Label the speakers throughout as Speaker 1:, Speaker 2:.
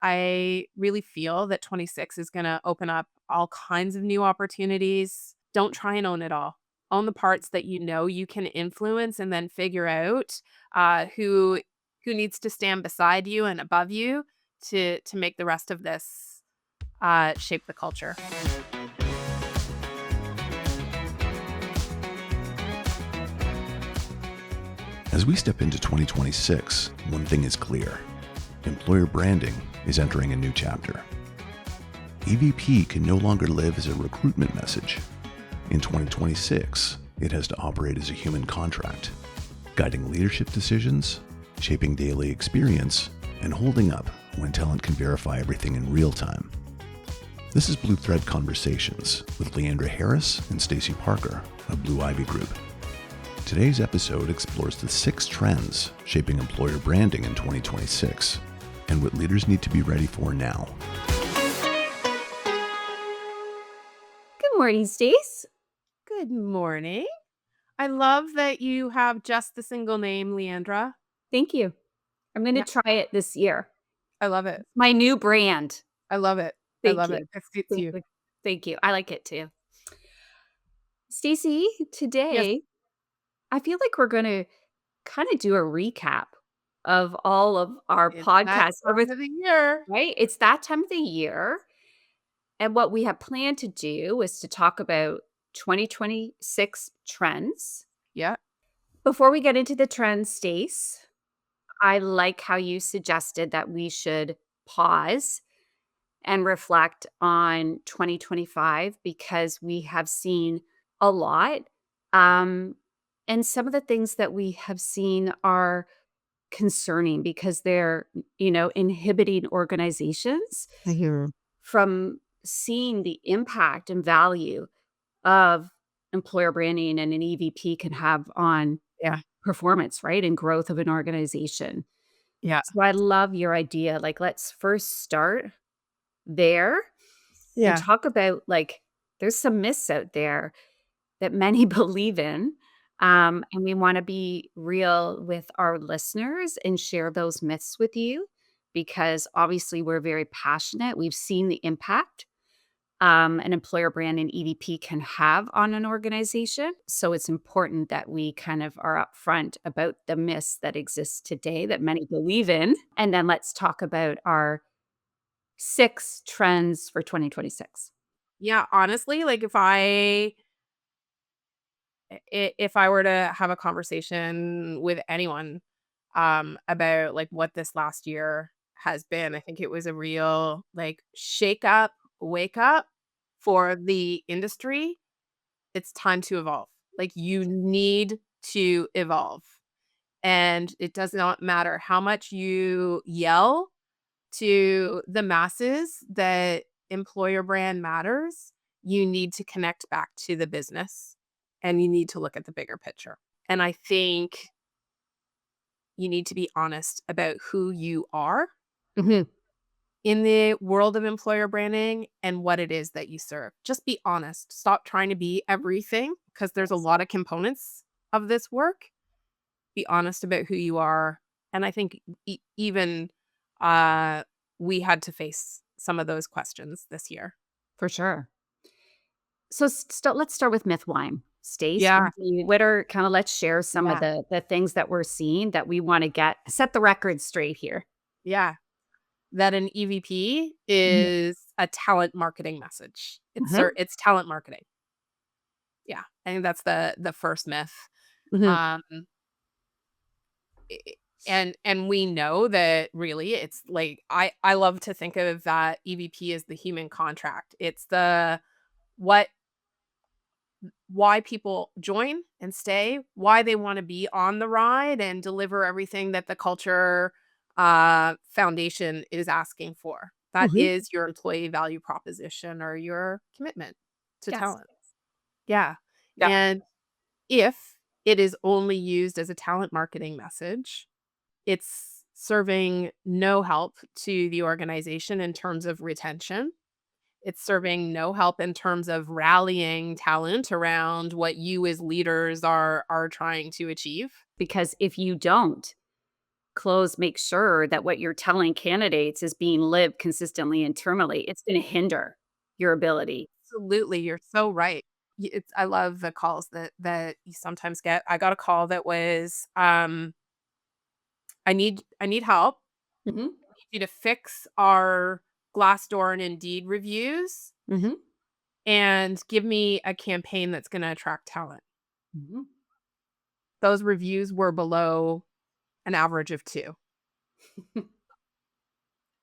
Speaker 1: I really feel that 26 is going to open up all kinds of new opportunities. Don't try and own it all. Own the parts that you know you can influence, and then figure out who needs to stand beside you and above you to make the rest of this shape the culture.
Speaker 2: As we step into 2026, one thing is clear. Employer branding is entering a new chapter. EVP can no longer live as a recruitment message. In 2026, it has to operate as a human contract, guiding leadership decisions, shaping daily experience, and holding up when talent can verify everything in real time. This is Blu Thread Conversations with Leandra Harris and Stacy Parker of Blu Ivy Group. Today's episode explores the 6 trends shaping employer branding in 2026 and what leaders need to be ready for now.
Speaker 3: Good morning, Stace.
Speaker 1: Good morning. I love that you have just the single name, Leandra.
Speaker 3: Thank you. I'm going to
Speaker 1: Yeah,
Speaker 3: try it this year.
Speaker 1: I love it.
Speaker 3: My new brand.
Speaker 1: I love it. I
Speaker 3: Thank
Speaker 1: love it.
Speaker 3: you.
Speaker 1: It suits
Speaker 3: Thank
Speaker 1: you.
Speaker 3: you. Thank you. I like it too. Stacy,
Speaker 1: Yes,
Speaker 3: today I feel like we're going to kind of do a recap of all of our
Speaker 1: it's that
Speaker 3: podcasts over,
Speaker 1: time of the year.
Speaker 3: right? It's that time of the year. And what we have planned to do is to talk about 2026 trends.
Speaker 1: Yeah.
Speaker 3: Before we get into the trends, Stace, I like how you suggested that we should pause and reflect on 2025 because we have seen a lot. Um, and some of the things that we have seen are concerning because they're, inhibiting organizations
Speaker 1: I hear.
Speaker 3: from seeing the impact and value of employer branding and an EVP can have on
Speaker 1: Yeah.
Speaker 3: performance, right? And growth of an organization.
Speaker 1: Yeah.
Speaker 3: So I love your idea. Like, let's first start there and
Speaker 1: Yeah.
Speaker 3: talk about like there's some myths out there that many believe in. And we want to be real with our listeners and share those myths with you because obviously we're very passionate. We've seen the impact an employer brand and EVP can have on an organization. So it's important that we kind of are upfront about the myths that exist today that many believe in. And then let's talk about our 6 trends for 2026.
Speaker 1: Yeah, honestly, like if I were to have a conversation with anyone about like what this last year has been, I think it was a real like shake up, wake up for the industry. It's time to evolve. Like you need to evolve. And it does not matter how much you yell to the masses that employer brand matters. You need to connect back to the business, and you need to look at the bigger picture. And I think you need to be honest about who you are
Speaker 3: Mhm.
Speaker 1: in the world of employer branding and what it is that you serve. Just be honest. Stop trying to be everything because there's a
Speaker 3: Yes.
Speaker 1: lot of components of this work. Be honest about who you are. And I think even uh, we had to face some of those questions this year.
Speaker 3: For sure. So let's start with myth 1. Stace,
Speaker 1: Yeah.
Speaker 3: what are kind of let's share some of
Speaker 1: Yeah.
Speaker 3: the things that we're seeing that we want to get set the record straight here.
Speaker 1: Yeah. That an EVP
Speaker 3: Mhm.
Speaker 1: is a talent marketing message.
Speaker 3: Mhm.
Speaker 1: It's talent marketing. Yeah. I think that's the first myth.
Speaker 3: Mhm.
Speaker 1: Um I and we know that really it's like I love to think of that EVP as the human contract. It's the what why people join and stay, why they want to be on the ride and deliver everything that the culture foundation is asking for. That
Speaker 3: Mhm.
Speaker 1: is your employee value proposition or your commitment to
Speaker 3: Yes.
Speaker 1: talent. Yeah.
Speaker 3: Yep.
Speaker 1: And if it is only used as a talent marketing message, it's serving no help to the organization in terms of retention. It's serving no help in terms of rallying talent around what you as leaders are trying to achieve.
Speaker 3: Because if you don't CHROs make sure that what you're telling candidates is being lived consistently internally, it's gonna hinder your ability.
Speaker 1: Absolutely, you're so right. It's I love the calls that you sometimes get. I got a call that was, I need help.
Speaker 3: Mhm,
Speaker 1: I need you to fix our Glassdoor and Indeed reviews
Speaker 3: mhm,
Speaker 1: and give me a campaign that's gonna attract talent.
Speaker 3: mhm.
Speaker 1: Those reviews were below an average of 2,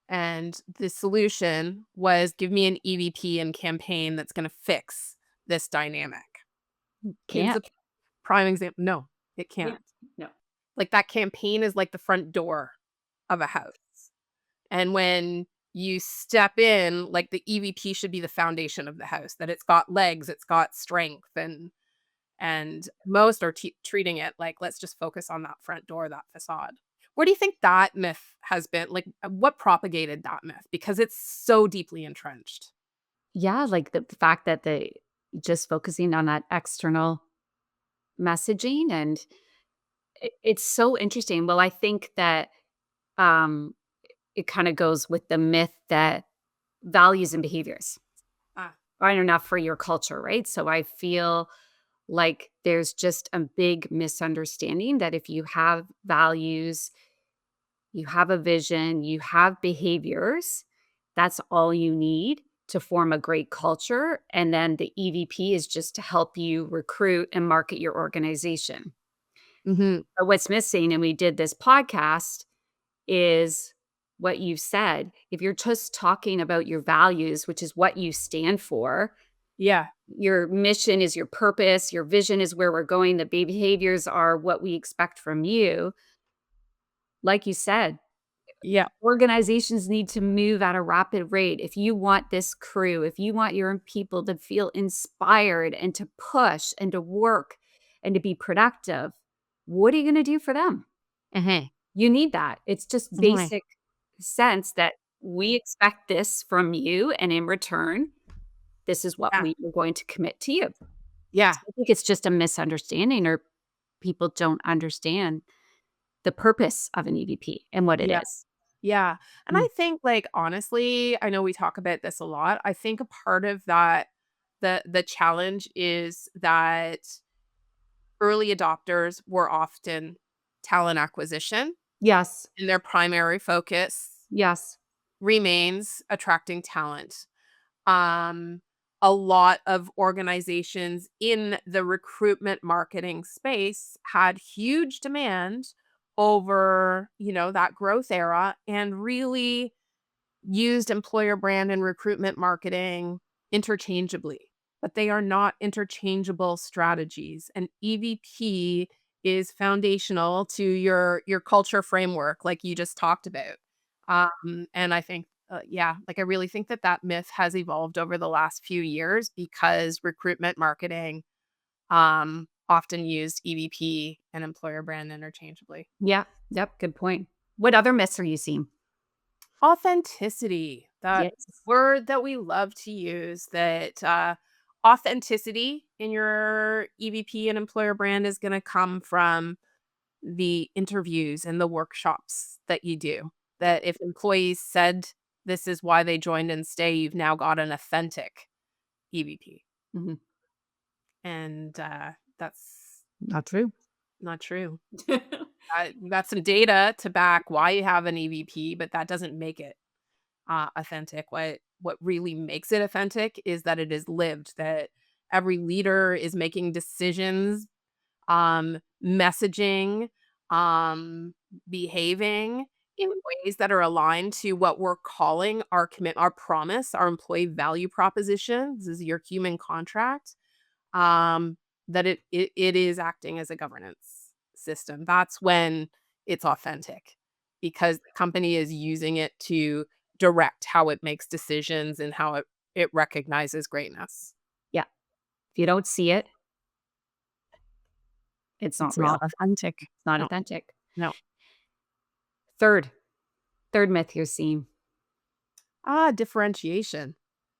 Speaker 1: and the solution was give me an EVP and campaign that's gonna fix this dynamic. Here's a
Speaker 3: Can't.
Speaker 1: prime example. No, it
Speaker 3: Yeah.
Speaker 1: can't.
Speaker 3: No.
Speaker 1: Like, that campaign is like the front door of a house, and when you step in, like, the EVP should be the foundation of the house, that it's got legs, it's got strength, and most are treating it like, "Let's just focus on that front door, that facade." Where do you think that myth has been like, what propagated that myth? Because it's so deeply entrenched.
Speaker 3: Yeah, like, the fact that they just focusing on that external messaging, and it's so interesting. Well, I think that, um, it kinda goes with the myth that values and behaviors
Speaker 1: Ah,
Speaker 3: aren't enough for your culture, right? So I feel like there's just a big misunderstanding that if you have values, you have a vision, you have behaviors, that's all you need to form a great culture. And then the EVP is just to help you recruit and market your organization.
Speaker 1: mhm.
Speaker 3: But what's missing, and we did this podcast, is what you said. If you're just talking about your values, which is what you stand for,
Speaker 1: Yeah,
Speaker 3: your mission is your purpose, your vision is where we're going, the behaviors are what we expect from you. Like you said,
Speaker 1: yeah,
Speaker 3: organizations need to move at a rapid rate. If you want this crew, if you want your people to feel inspired and to push and to work and to be productive, what are you going to do for them?
Speaker 1: mhm,
Speaker 3: You need that. It's just
Speaker 1: mhm.
Speaker 3: basic sense that we expect this from you. And in return, this is what
Speaker 1: Yeah,
Speaker 3: we are going to commit to you.
Speaker 1: yeah,
Speaker 3: I think it's just a misunderstanding, or people don't understand the purpose of an EVP and what it
Speaker 1: yeah.
Speaker 3: is.
Speaker 1: Yeah, and
Speaker 3: Mm.
Speaker 1: I think, like, honestly, I know we talk about this a lot. I think a part of that the challenge is that early adopters were often talent acquisition,
Speaker 3: Yes.
Speaker 1: and their primary focus
Speaker 3: Yes.
Speaker 1: remains attracting talent. Um, a lot of organizations in the recruitment marketing space had huge demand over, that growth era and really used employer brand and recruitment marketing interchangeably, but they are not interchangeable strategies. And EVP is foundational to your culture framework, like you just talked about. And I think, yeah, like I really think that myth has evolved over the last few years because recruitment marketing often used EVP and employer brand interchangeably.
Speaker 3: Yeah. Yep. Good point. What other myths are you seeing?
Speaker 1: Authenticity, that
Speaker 3: Yes.
Speaker 1: word that we love to use, that, authenticity in your EVP and employer brand is gonna come from the interviews and the workshops that you do. That if employees said this is why they joined and stay, you've now got an authentic EVP,
Speaker 3: Mhm.
Speaker 1: and, that's
Speaker 3: Not true.
Speaker 1: not true. You got some data to back why you have an EVP, but that doesn't make it authentic. What really makes it authentic is that it is lived, that every leader is making decisions, messaging, um, behaving in ways that are aligned to what we're calling our promise, our employee value proposition. This is your human contract. Um, that it is acting as a governance system. That's when it's authentic because the company is using it to direct how it makes decisions and how it recognizes greatness.
Speaker 3: Yeah. If you don't see it, it's not
Speaker 1: It's
Speaker 3: real.
Speaker 1: not authentic.
Speaker 3: It's not
Speaker 1: No,
Speaker 3: authentic.
Speaker 1: no.
Speaker 3: Third, third myth you're seeing.
Speaker 1: Differentiation.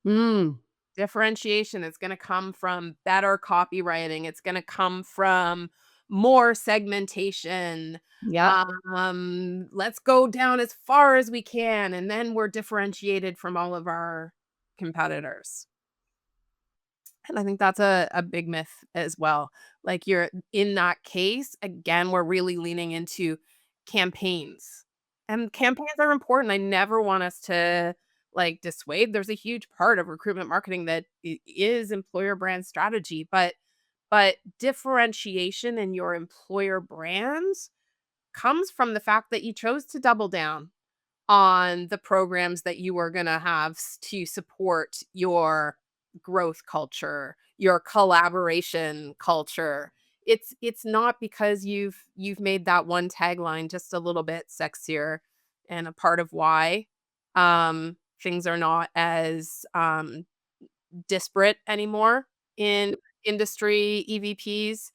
Speaker 3: Mm.
Speaker 1: Differentiation is gonna come from better copywriting. It's gonna come from more segmentation.
Speaker 3: Yep.
Speaker 1: Let's go down as far as we can, and then we're differentiated from all of our competitors. And I think that's a big myth as well. Like, you're in that case, again, we're really leaning into campaigns. And campaigns are important. I never want us to, like, dissuade. There's a huge part of recruitment marketing that is employer brand strategy, but differentiation in your employer brands comes from the fact that you chose to double down on the programs that you are gonna have to support your growth culture, your collaboration culture. It's not because you've made that one tagline just a little bit sexier, and a part of why things are not as disparate anymore in industry EVPs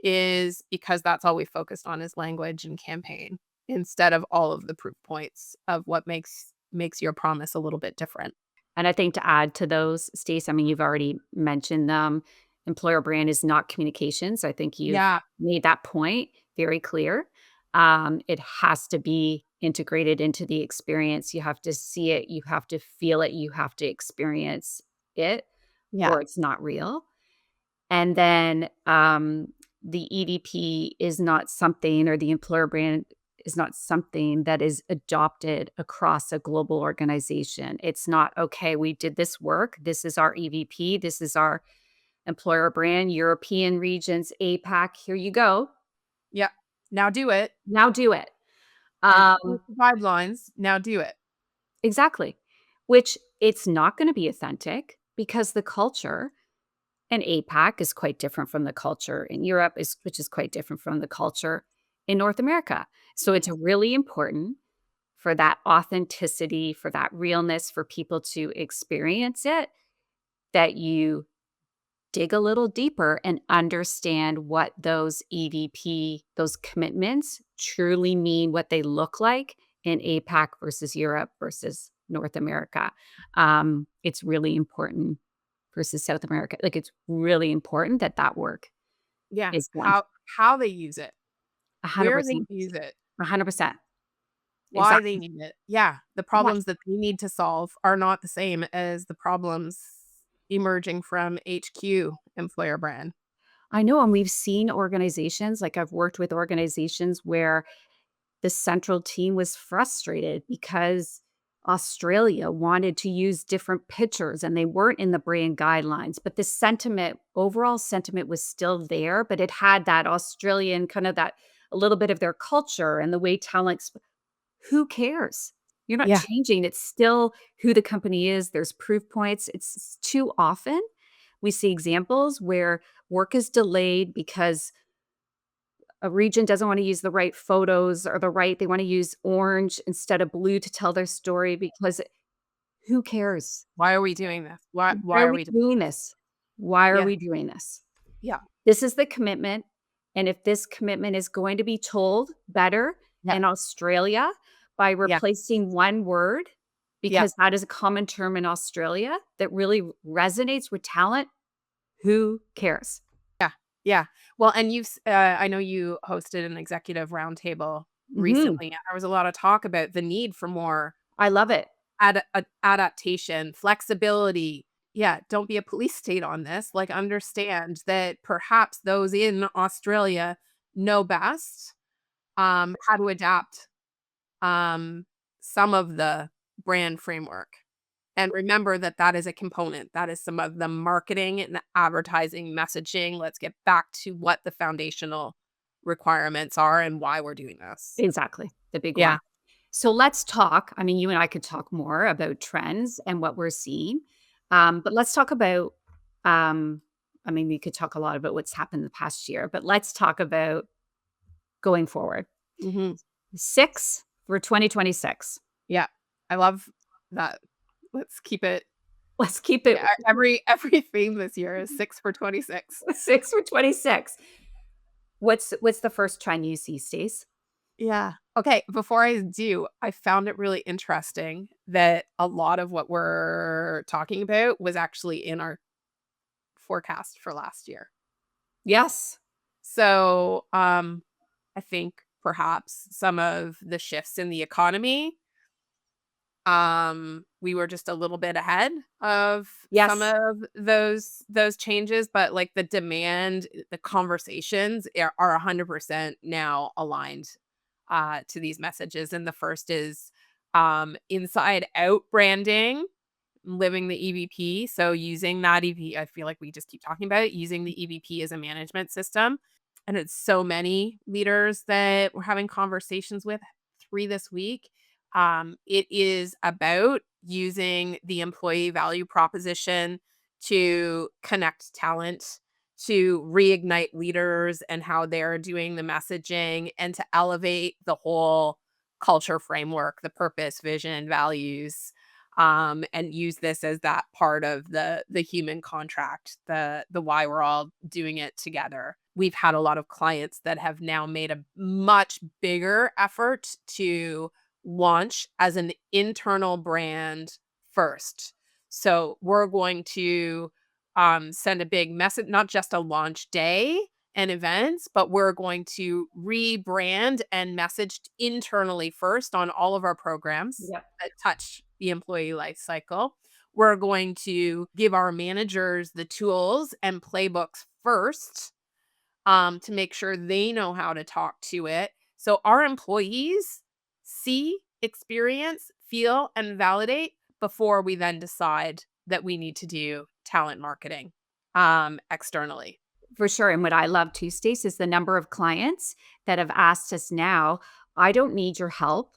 Speaker 1: is because that's all we focused on is language and campaign instead of all of the proof points of what makes your promise a little bit different.
Speaker 3: And I think to add to those, Stace, I mean, you've already mentioned them. Employer brand is not communications. I think you've
Speaker 1: Yeah,
Speaker 3: made that point very clear. It has to be integrated into the experience. You have to see it, you have to feel it, you have to experience it,
Speaker 1: yeah,
Speaker 3: or it's not real. And then, the EVP is not something or the employer brand is not something that is adopted across a global organization. It's not, "Okay, we did this work. This is our EVP. This is our employer brand, European regions, APAC. Here you go.
Speaker 1: yeah. Now do it,
Speaker 3: Now do it."
Speaker 1: and here's
Speaker 3: Um,
Speaker 1: the guidelines, now do it.
Speaker 3: exactly. Which it's not gonna be authentic because the culture and APAC is quite different from the culture in Europe, which is quite different from the culture in North America. So it's
Speaker 1: Yes.
Speaker 3: really important for that authenticity, for that realness, for people to experience it, that you dig a little deeper and understand what those EVP, those commitments truly mean, what they look like in APAC versus Europe versus North America. It's really important versus South America. Like, it's really important that that work
Speaker 1: Yeah,
Speaker 3: is done.
Speaker 1: how they use it, where they
Speaker 3: 100%.
Speaker 1: use it,
Speaker 3: 100%.
Speaker 1: why they
Speaker 3: Exactly.
Speaker 1: need it. Yeah, the
Speaker 3: Yes.
Speaker 1: problems that they need to solve are not the same as the problems emerging from HQ employer brand.
Speaker 3: I know, and we've seen organizations, like, I've worked with organizations where the central team was frustrated because Australia wanted to use different pictures and they weren't in the brand guidelines, but the sentiment, overall sentiment was still there, but it had that Australian kind of that a little bit of their culture and the way talent who cares? You're not
Speaker 1: Yeah,
Speaker 3: changing. It's still who the company is. There's proof points. It's too often we see examples where work is delayed because a region doesn't want to use the right photos or they want to use orange instead of blue to tell their story because who cares?
Speaker 1: why are we doing this?
Speaker 3: Why
Speaker 1: Why
Speaker 3: are
Speaker 1: are
Speaker 3: we
Speaker 1: we doing
Speaker 3: doing this? Why are
Speaker 1: Yeah,
Speaker 3: we doing this?
Speaker 1: yeah,
Speaker 3: This is the commitment, and if this commitment is going to be told better
Speaker 1: yeah,
Speaker 3: in Australia by
Speaker 1: yeah,
Speaker 3: replacing one word,
Speaker 1: yeah,
Speaker 3: because that is a common term in Australia that really resonates with talent, who cares?
Speaker 1: yeah, yeah. Well, and I know you hosted an executive roundtable
Speaker 3: Mhm.
Speaker 1: recently, and there was a lot of talk about the need for more
Speaker 3: I love it.
Speaker 1: adaptation, flexibility. Yeah, don't be a police state on this. Like, understand that perhaps those in Australia know best how to adapt um, some of the brand framework. And remember that that is a component. That is some of the marketing and the advertising messaging. Let's get back to what the foundational requirements are and why we're doing this.
Speaker 3: Exactly, the big why.
Speaker 1: Yeah.
Speaker 3: So let's talk. I mean, you and I could talk more about trends and what we're seeing, but let's talk about. Um, I mean, we could talk a lot about what's happened the past year, but let's talk about going forward.
Speaker 1: Hmm.
Speaker 3: 6 for 2026.
Speaker 1: Yeah. I love that. Let's keep it.
Speaker 3: Let's keep it
Speaker 1: Yeah. Every theme this year is 6 for 26.
Speaker 3: 6 for 26. What's the first trend you see, Stace?
Speaker 1: Yeah. Okay, before I do, I found it really interesting that a lot of what we're talking about was actually in our forecast for last year.
Speaker 3: Yes.
Speaker 1: So, I think perhaps some of the shifts in the economy, we were just a little bit ahead of some
Speaker 3: Yes.
Speaker 1: of those changes, but, like, the demand, the conversations are 100% now aligned, to these messages, and the first is, inside out branding, living the EVP, so using that EV I feel like we just keep talking about it, using the EVP as a management system, and it's so many leaders that we're having conversations with, 3 this week. It is about using the employee value proposition to connect talent, to reignite leaders and how they're doing the messaging, and to elevate the whole culture framework, the purpose, vision, values, and use this as that part of the human contract, the why we're all doing it together. We've had a lot of clients that have now made a much bigger effort to launch as an internal brand first. So we're going to send a big message, not just a launch day and events, but we're going to rebrand and message internally first on all of our programs
Speaker 3: Yep.
Speaker 1: that touch the employee life cycle. We're going to give our managers the tools and playbooks first, to make sure they know how to talk to it. So our employees see, experience, feel, and validate before we then decide that we need to do talent marketing externally.
Speaker 3: For sure, and what I love too, Stace, is the number of clients that have asked us now, "I don't need your help,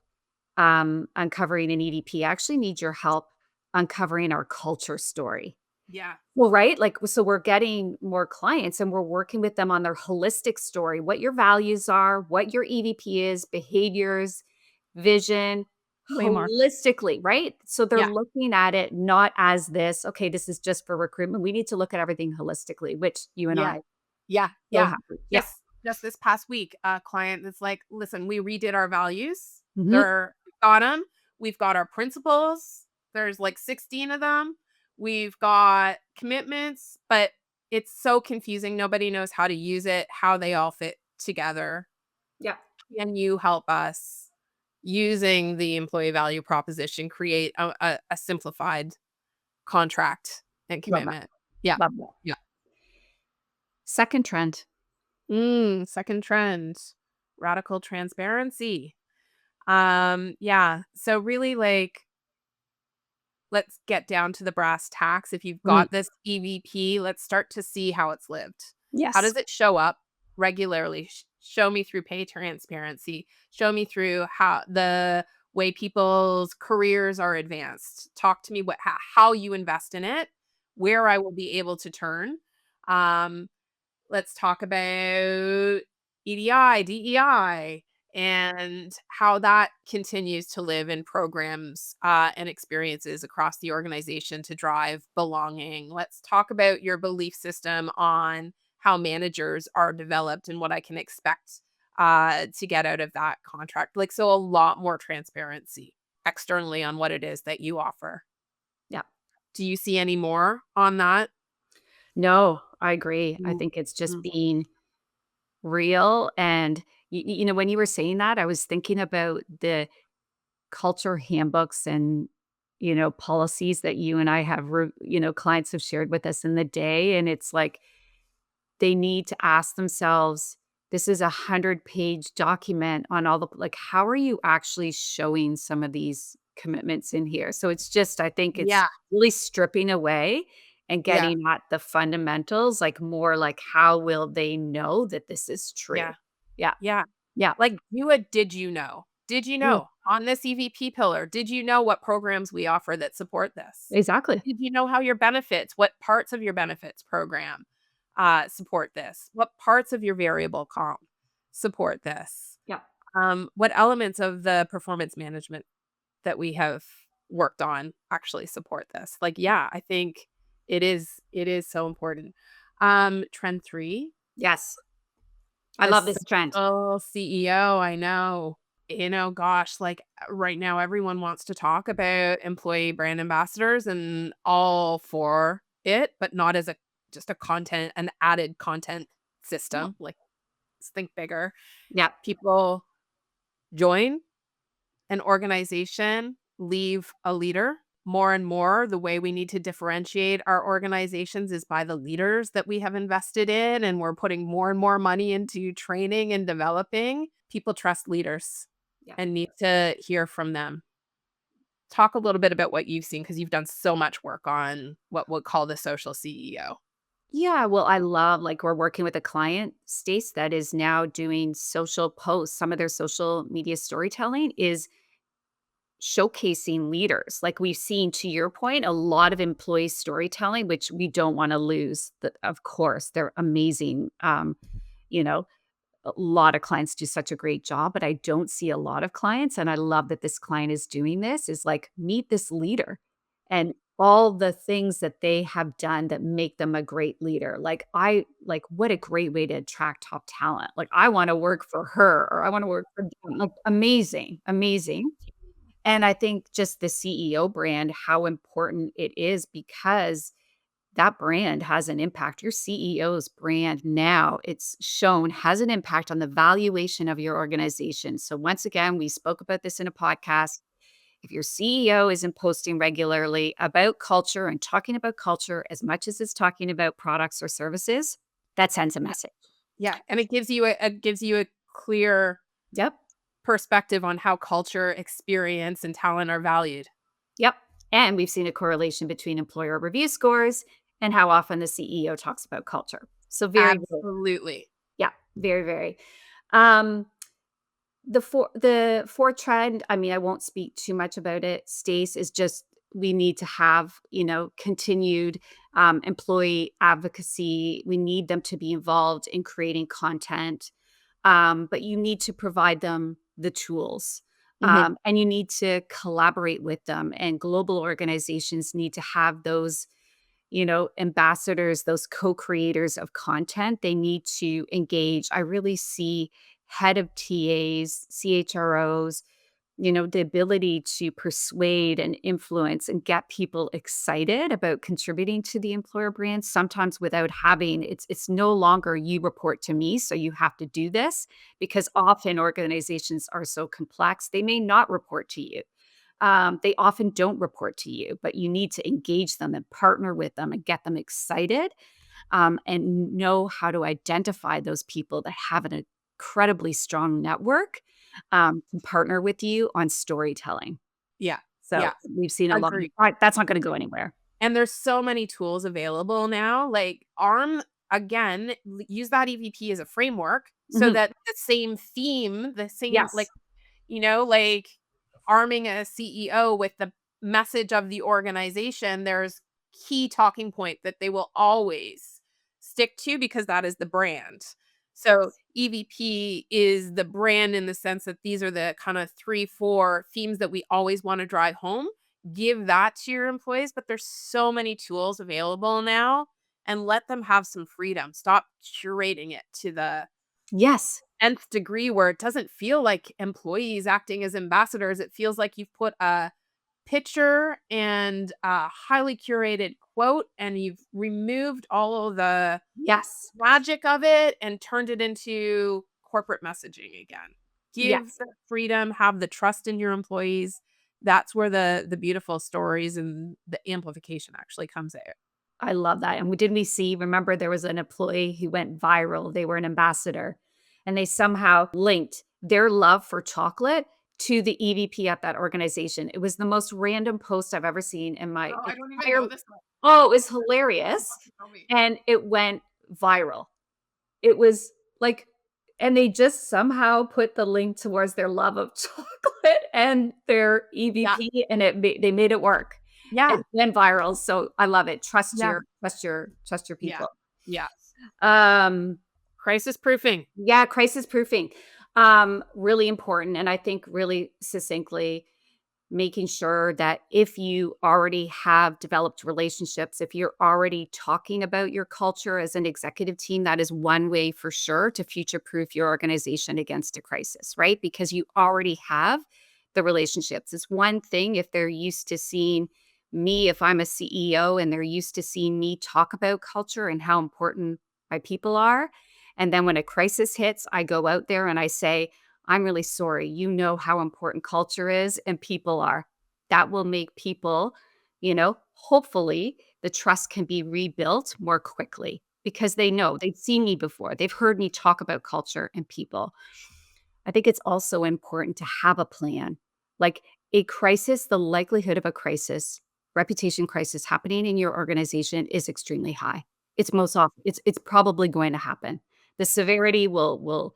Speaker 3: uncovering an EVP. I actually need your help uncovering our culture story."
Speaker 1: Yeah.
Speaker 3: Well, right? Like, so we're getting more clients and we're working with them on their holistic story, what your values are, what your EVP is, behaviors, vision,
Speaker 1: Way more.
Speaker 3: holistically, right? So they're
Speaker 1: Yeah.
Speaker 3: looking at it not as this, okay, this is just for recruitment. We need to look at everything holistically, which you and
Speaker 1: Yeah.
Speaker 3: I
Speaker 1: Yeah,
Speaker 3: so
Speaker 1: yeah.
Speaker 3: happy. Yeah.
Speaker 1: Just this past week, a client that's like, "Listen, we redid our values.
Speaker 3: Mhm.
Speaker 1: They're we've got 'em. We've got our principles. There's like 16 of them. We've got commitments, but it's so confusing. Nobody knows how to use it, how they all fit together.
Speaker 3: Yeah.
Speaker 1: Can you help us, using the employee value proposition, create a simplified contract and
Speaker 3: Love that.
Speaker 1: commitment?" Yeah.
Speaker 3: Love that.
Speaker 1: Yeah.
Speaker 3: Second trend.
Speaker 1: Second trend, radical transparency. Yeah. So really, like, let's get down to the brass tacks. If you've
Speaker 3: Mm.
Speaker 1: got this EVP, let's start to see how it's lived. How
Speaker 3: Yes.
Speaker 1: does it show up regularly? Show me through pay transparency. Show me through how the way people's careers are advanced. Talk to me how you invest in it, where I will be able to turn. Um, let's talk about EDI, DEI, and how that continues to live in programs and experiences across the organization to drive belonging. Let's talk about your belief system on how managers are developed and what I can expect to get out of that contract. Like, so a lot more transparency externally on what it is that you offer.
Speaker 3: Yeah.
Speaker 1: Do you see any more on that?
Speaker 3: No, I agree. I
Speaker 1: Mm,
Speaker 3: think it's just
Speaker 1: mm.
Speaker 3: being real and when you were saying that, I was thinking about the culture handbooks and, policies that you and I have, clients have shared with us in the day. And it's like they need to ask themselves, this is 100-page document on all the, like, how are you actually showing some of these commitments in here? So it's just, I think it's
Speaker 1: Yeah,
Speaker 3: really stripping away and
Speaker 1: yeah,
Speaker 3: getting at the fundamentals, like more like how will they know that this is true?
Speaker 1: yeah.
Speaker 3: Yeah.
Speaker 1: Yeah.
Speaker 3: Yeah.
Speaker 1: Like, do a did you know? Did you
Speaker 3: Mm,
Speaker 1: know on this EVP pillar, did you know what programs we offer that support this?
Speaker 3: exactly.
Speaker 1: Did you know how your benefits, what parts of your benefits program support this? What parts of your variable comp support this?
Speaker 3: Yeah.
Speaker 1: What elements of the performance management that we have worked on actually support this? Like, yeah, I think it is so important. Trend 3,
Speaker 3: Yes. I
Speaker 1: a
Speaker 3: love this trend.
Speaker 1: successful CEO, I know. Gosh, like, right now, everyone wants to talk about employee brand ambassadors and all for it, but not as a just a content an added content
Speaker 3: No.
Speaker 1: system, like, let's think bigger.
Speaker 3: Yep.
Speaker 1: People join an organization, leave a leader. More and more, the way we need to differentiate our organizations is by the leaders that we have invested in, and we're putting more and more money into training and developing. People trust leaders
Speaker 3: Yeah.
Speaker 1: and need to hear from them. Talk a little bit about what you've seen because you've done so much work on what we'll call the social CEO.
Speaker 3: Yeah, well, I love like we're working with a client, Stace, that is now doing social posts. Some of their social media storytelling is showcasing leaders. Like we've seen, to your point, a lot of employee storytelling, which we don't want to lose. Of course, they're amazing. You know, a lot of clients do such a great job, but I don't see a lot of clients. And I love that this client is doing this, is like meet this leader and all the things that they have done that make them a great leader. Like what a great way to attract top talent. Like I want to work for her or I want to work for them. Like amazing, amazing. And I think just the CEO brand, how important it is because that brand has an impact. Your CEO's brand now, it's shown, has an impact on the valuation of your organization. So, once again, we spoke about this in a podcast. If your CEO isn't posting regularly about culture and talking about culture as much as it's talking about products or services, that sends a message.
Speaker 1: Yeah, and it gives you a clear
Speaker 3: Yep.
Speaker 1: perspective on how culture, experience, and talent are valued.
Speaker 3: Yep. And we've seen a correlation between employer review scores and how often the CEO talks about culture. So very, very,
Speaker 1: Absolutely.
Speaker 3: yeah, very, very. Um, the fourth trend, I mean, I won't speak too much about it. Stace is just we need to have, continued employee advocacy. We need them to be involved in creating content, but you need to provide them the tools.
Speaker 1: Mhm.
Speaker 3: And you need to collaborate with them. And global organizations need to have those ambassadors, those co-creators of content. They need to engage. I really see head of TAs, CHROs, the ability to persuade and influence and get people excited about contributing to the employer brand, sometimes without having it's no longer you report to me, so you have to do this, because often organizations are so complex, they may not report to you. They often don't report to you, but you need to engage them and partner with them and get them excited, and know how to identify those people that have an incredibly strong network, can partner with you on storytelling.
Speaker 1: Yeah.
Speaker 3: So
Speaker 1: Yeah.
Speaker 3: we've seen a lot of
Speaker 1: Agreed.
Speaker 3: that's not going to go anywhere.
Speaker 1: And there's so many tools available now, like ARM, again, use that EVP as a framework so
Speaker 3: Mhm.
Speaker 1: that the same theme, the same, like,
Speaker 3: Yes.
Speaker 1: like arming a CEO with the message of the organization, there's key talking point that they will always stick to because that is the brand. So EVP is the brand in the sense that these are the kind of 3, 4 themes that we always want to drive home. Give that to your employees, but there's so many tools available now and let them have some freedom. Stop curating it to the
Speaker 3: Yes.
Speaker 1: nth degree where it doesn't feel like employees acting as ambassadors. It feels like you've put a picture and a highly curated quote and you've removed all of the
Speaker 3: Yes.
Speaker 1: magic of it and turned it into corporate messaging again. Give
Speaker 3: Yes.
Speaker 1: the freedom, have the trust in your employees. That's where the beautiful stories and the amplification actually comes out.
Speaker 3: I love that. And we see, remember there was an employee who went viral. They were an ambassador and they somehow linked their love for chocolate to the EVP at that organization. It was the most random post I've ever seen in my
Speaker 1: Oh, I don't even
Speaker 3: entire
Speaker 1: know this one.
Speaker 3: Oh, it was
Speaker 1: You'll
Speaker 3: hilarious.
Speaker 1: have to tell me.
Speaker 3: And it went viral. It was like and they just somehow put the link towards their love of chocolate and their
Speaker 1: Yeah.
Speaker 3: EVP, and they made it work.
Speaker 1: Yeah.
Speaker 3: It went viral, so I love it.
Speaker 1: Yeah.
Speaker 3: Trust your
Speaker 1: Yeah.
Speaker 3: people.
Speaker 1: Yeah.
Speaker 3: Um,
Speaker 1: Crisis proofing.
Speaker 3: yeah, crisis proofing, really important, and I think really succinctly making sure that if you already have developed relationships, if you're already talking about your culture as an executive team, that is one way for sure to future proof your organization against a crisis, right? Because you already have the relationships. It's one thing if they're used to seeing me, if I'm a CEO and they're used to seeing me talk about culture and how important my people are. And then when a crisis hits, I go out there and I say, I'm really sorry. You know how important culture is and people are. That will make people, hopefully the trust can be rebuilt more quickly because they know they've seen me before. They've heard me talk about culture and people. I think it's also important to have a plan. Like a crisis, the likelihood of a crisis, reputation crisis happening in your organization is extremely high. It's most often it's probably going to happen. The severity will,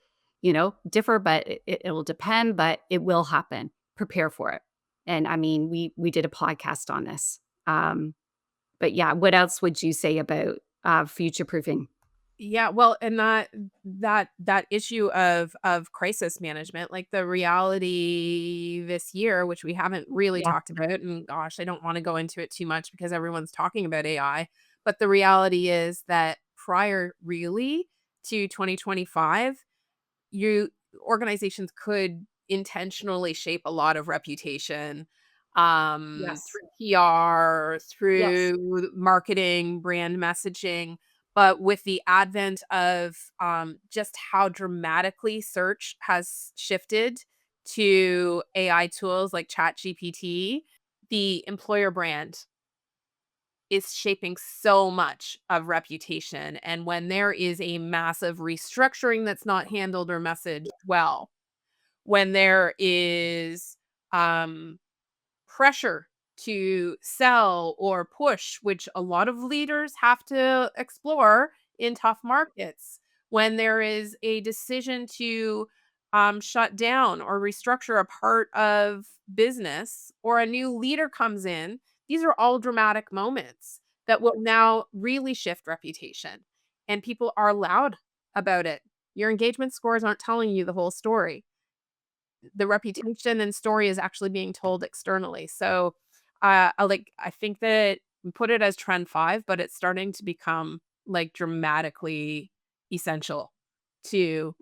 Speaker 3: differ, but it will depend, but it will happen. Prepare for it. And I mean, we did a podcast on this. But yeah, what else would you say about future proofing?
Speaker 1: Yeah, well, and that issue of crisis management, like the reality this year, which we haven't really
Speaker 3: Yeah.
Speaker 1: talked about, and gosh, I don't want to go into it too much because everyone's talking about AI, but the reality is that prior really to 2025, you organizations could intentionally shape a lot of reputation
Speaker 3: Yes.
Speaker 1: through PR,
Speaker 3: Yes.
Speaker 1: through marketing, brand messaging. But with the advent of just how dramatically search has shifted to AI tools like ChatGPT, the employer brand is shaping so much of reputation. And when there is a massive restructuring that's not handled or messaged well, when there is um, pressure to sell or push, which a lot of leaders have to explore in tough markets, when there is a decision to shut down or restructure a part of business or a new leader comes in, these are all dramatic moments that will now really shift reputation. And people are loud about it. Your engagement scores aren't telling you the whole story. The reputation and story is actually being told externally. So, I think that we put it as trend 5, but it's starting to become, like, dramatically essential to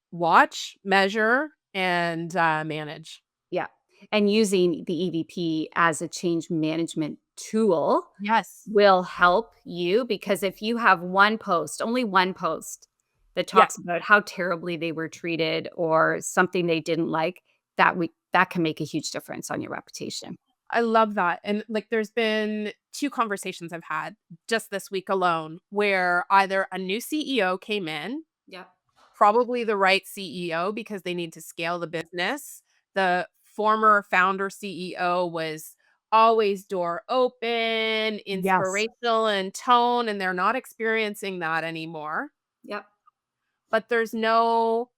Speaker 1: watch, measure, and, manage.
Speaker 3: Yeah, and using the EVP as a change management tool
Speaker 1: Yes.
Speaker 3: will help you because if you have one post, only one post that
Speaker 1: Yeah.
Speaker 3: talks about how terribly they were treated or something they didn't like, that can make a huge difference on your reputation.
Speaker 1: I love that, and, like, there's been 2 conversations I've had just this week alone where either a new CEO came in.
Speaker 3: Yep.
Speaker 1: Probably the right CEO because they need to scale the business. The former founder CEO was always door open,
Speaker 3: Yes.
Speaker 1: inspirational in tone, and they're not experiencing that anymore.
Speaker 3: Yep.
Speaker 1: But there's no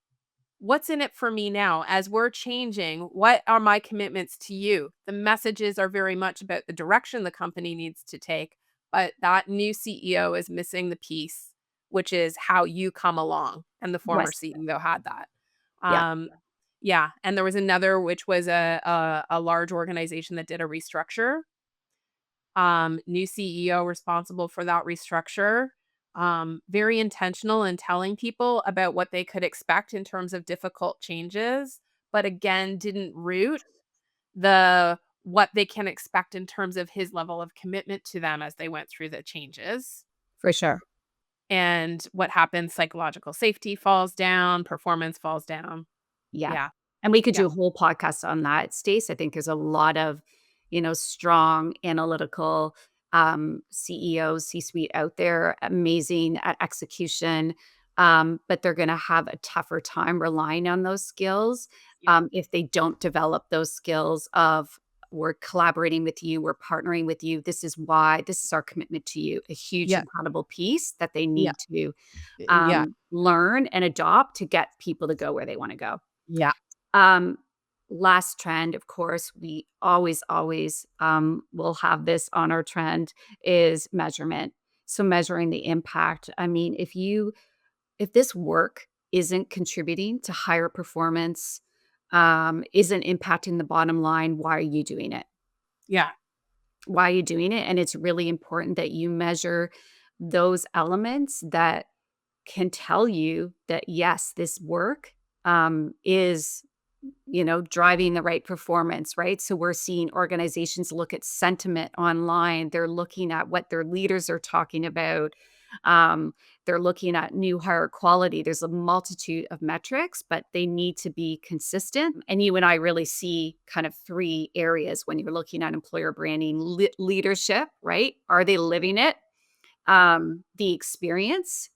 Speaker 1: what's in it for me now as we're changing? What are my commitments to you? The messages are very much about the direction the company needs to take, but that new CEO is missing the piece, which is how you come along. And the former
Speaker 3: Yes.
Speaker 1: CEO had that.
Speaker 3: Yeah.
Speaker 1: Um, yeah, and there was another, which was a large organization that did a restructure. New CEO responsible for that restructure. Very intentional in telling people about what they could expect in terms of difficult changes, but again, didn't root the what they can expect in terms of his level of commitment to them as they went through the changes.
Speaker 3: For sure.
Speaker 1: And what happens, psychological safety falls down, performance falls down.
Speaker 3: Yeah.
Speaker 1: Yeah.
Speaker 3: And we could
Speaker 1: Yeah.
Speaker 3: do a whole podcast on that, Stace. I think there's a lot of, strong analytical CEOs, C-suite out there, amazing at execution. But they're going to have a tougher time relying on those skills
Speaker 1: Yeah.
Speaker 3: if they don't develop those skills of we're collaborating with you, we're partnering with you. This is why, this is our commitment to you, a huge,
Speaker 1: Yeah.
Speaker 3: incredible piece that they
Speaker 1: Yeah.
Speaker 3: need to
Speaker 1: Yeah.
Speaker 3: learn and adopt to get people to go where they want to go.
Speaker 1: Yeah.
Speaker 3: Um, Last trend, of course, we always will have this on our trend is measurement. So measuring the impact. I mean, if this work isn't contributing to higher performance, isn't impacting the bottom line, why are you doing it?
Speaker 1: Yeah.
Speaker 3: Why are you doing it? And it's really important that you measure those elements that can tell you that yes, this work is driving the right performance, right? So we're seeing organizations look at sentiment online. They're looking at what their leaders are talking about. They're looking at new hire quality. There's a multitude of metrics, but they need to be consistent. And you and I really see kind of three areas when you're looking at employer branding: leadership, right? Are they living it? The experience.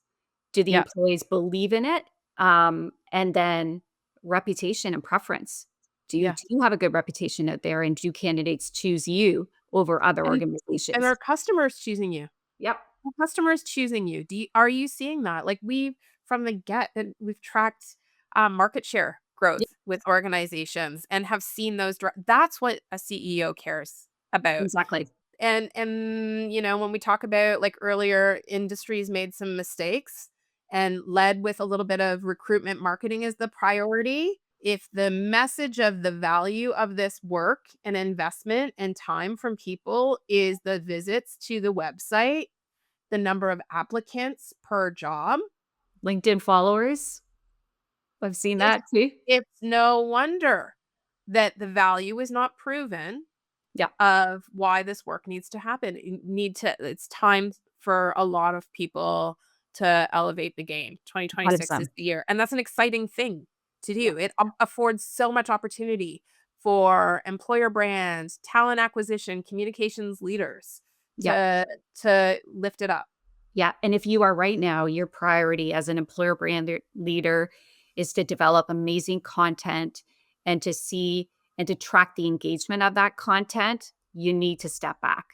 Speaker 3: Do the
Speaker 1: Yeah.
Speaker 3: employees believe in it? And then reputation and preference.
Speaker 1: Yeah.
Speaker 3: Do you have a good reputation out there, and do candidates choose you over other
Speaker 1: And and
Speaker 3: organizations?
Speaker 1: are customers choosing you?
Speaker 3: Yep,
Speaker 1: Are customers choosing you? Are you seeing that? Like, from the get, and we've tracked, market share
Speaker 3: yep,
Speaker 1: growth with organizations and have seen those that's what a CEO cares about.
Speaker 3: exactly.
Speaker 1: And when we talk about, like, earlier industries made some mistakes and led with a little bit of recruitment marketing as the priority. If the message of the value of this work and investment and time from people is the visits to the website, the number of applicants per job,
Speaker 3: LinkedIn followers, I've seen
Speaker 1: it's
Speaker 3: that too.
Speaker 1: it's no wonder that the value is not proven
Speaker 3: Yeah,
Speaker 1: of why this work needs to happen. It's time for a lot of people to elevate the game. 2026 is
Speaker 3: 100%.
Speaker 1: the year, and that's an exciting thing to
Speaker 3: Yeah,
Speaker 1: do. It affords so much opportunity for employer brands, talent acquisition, communications leaders
Speaker 3: yeah,
Speaker 1: to lift it up.
Speaker 3: yeah, and if you are right now, your priority as an employer brand leader is to develop amazing content and to see and to track the engagement of that content, you need to step back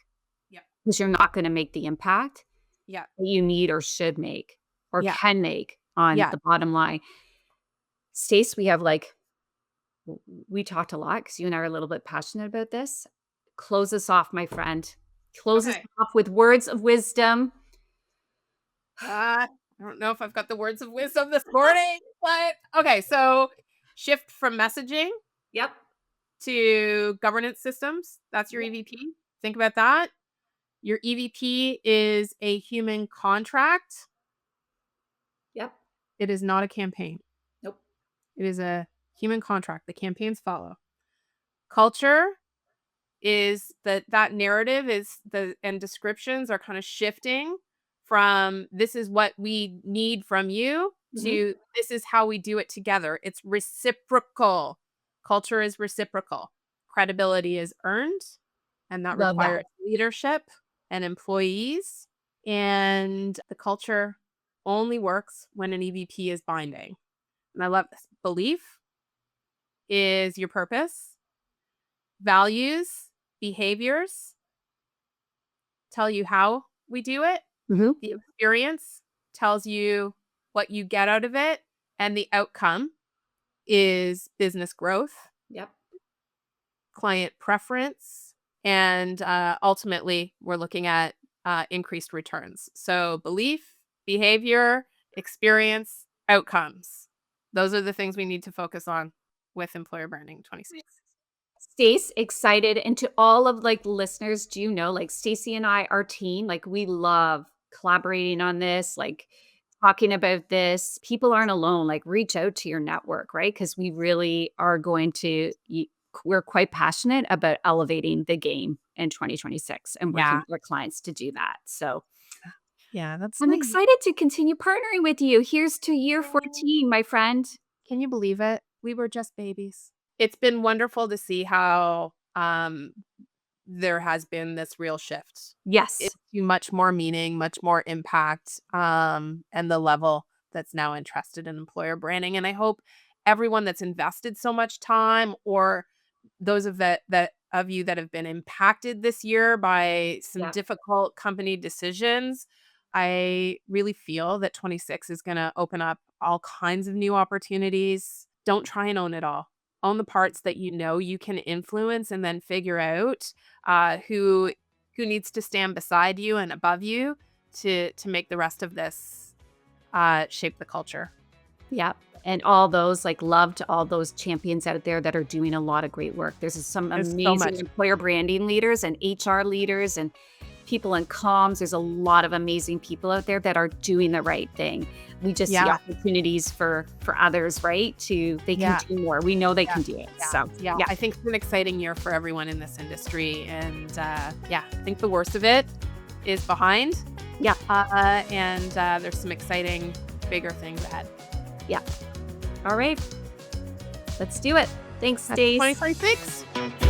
Speaker 1: Yeah.
Speaker 3: because you're not gonna make the impact
Speaker 1: Yeah.
Speaker 3: that you need or should make or
Speaker 1: Yeah.
Speaker 3: can make on
Speaker 1: Yeah.
Speaker 3: the bottom line. Stace, we have like we talked a lot because you and I are a little bit passionate about this. Close us off, my friend. Close us
Speaker 1: Okay.
Speaker 3: off with words of wisdom.
Speaker 1: I don't know if I've got the words of wisdom this morning, but okay. So shift from messaging
Speaker 3: Yep.
Speaker 1: to governance systems. That's your
Speaker 3: Yep.
Speaker 1: EVP. Think about that. Your EVP is a human contract.
Speaker 3: Yep.
Speaker 1: It is not a campaign.
Speaker 3: Nope.
Speaker 1: It is a human contract. The campaigns follow. Culture is that narrative is the and descriptions are kind of shifting from this is what we need from you
Speaker 3: Mhm.
Speaker 1: to this is how we do it together. It's reciprocal. Culture is reciprocal. Credibility is earned, and that
Speaker 3: Love that.
Speaker 1: requires leadership and employees. And the culture only works when an EVP is binding. And I love this. Belief is your purpose. Values, behaviors tell you how we do it.
Speaker 3: Mhm.
Speaker 1: The experience tells you what you get out of it, and the outcome is business growth,
Speaker 3: Yep.
Speaker 1: client preference, and ultimately, we're looking at increased returns. So, belief, behavior, experience, outcomes. Those are the things we need to focus on with employer branding 26.
Speaker 3: Stace, excited, and to all of, like, listeners, do you know, like, Stacy and I, our team, like, we love collaborating on this, like, talking about this. People aren't alone, like, reach out to your network, right? Because we really are going to we're quite passionate about elevating the game in 2026 and working
Speaker 1: Yeah.
Speaker 3: with our clients to do that. So,
Speaker 1: Yeah, that's
Speaker 3: I'm
Speaker 1: the
Speaker 3: excited to continue partnering with you. Here's to year
Speaker 1: yeah.
Speaker 3: 14, my friend.
Speaker 1: Can you believe it? We were just babies. It's been wonderful to see how, there has been this real shift
Speaker 3: Yes.
Speaker 1: into much more meaning, much more impact, and the level that's now entrusted in employer branding, and I hope everyone that's invested so much time or those that of you that have been impacted this year by some
Speaker 3: Yeah.
Speaker 1: difficult company decisions, I really feel that 26 is gonna open up all kinds of new opportunities. Don't try and own it all. Own the parts that you know you can influence and then figure out, who needs to stand beside you and above you to make the rest of this, shape the culture.
Speaker 3: Yeah, and all those, like, love to all those champions out there that are doing a lot of great work. There's some
Speaker 1: There's so
Speaker 3: amazing
Speaker 1: much.
Speaker 3: employer branding leaders and HR leaders and people in comms. There's a lot of amazing people out there that are doing the right thing. We just see
Speaker 1: Yeah,
Speaker 3: opportunities for others, right? To they can
Speaker 1: yeah,
Speaker 3: do more. We know they
Speaker 1: yeah,
Speaker 3: can do it.
Speaker 1: yeah,
Speaker 3: So,
Speaker 1: yeah.
Speaker 3: yeah.
Speaker 1: I think it's an exciting year for everyone in this industry, and, yeah, I think the worst of it is behind,
Speaker 3: Yeah,
Speaker 1: and there's some exciting, bigger things ahead.
Speaker 3: yeah. All right. Let's do it. Thanks,
Speaker 1: Happy
Speaker 3: Stace.
Speaker 1: 2026.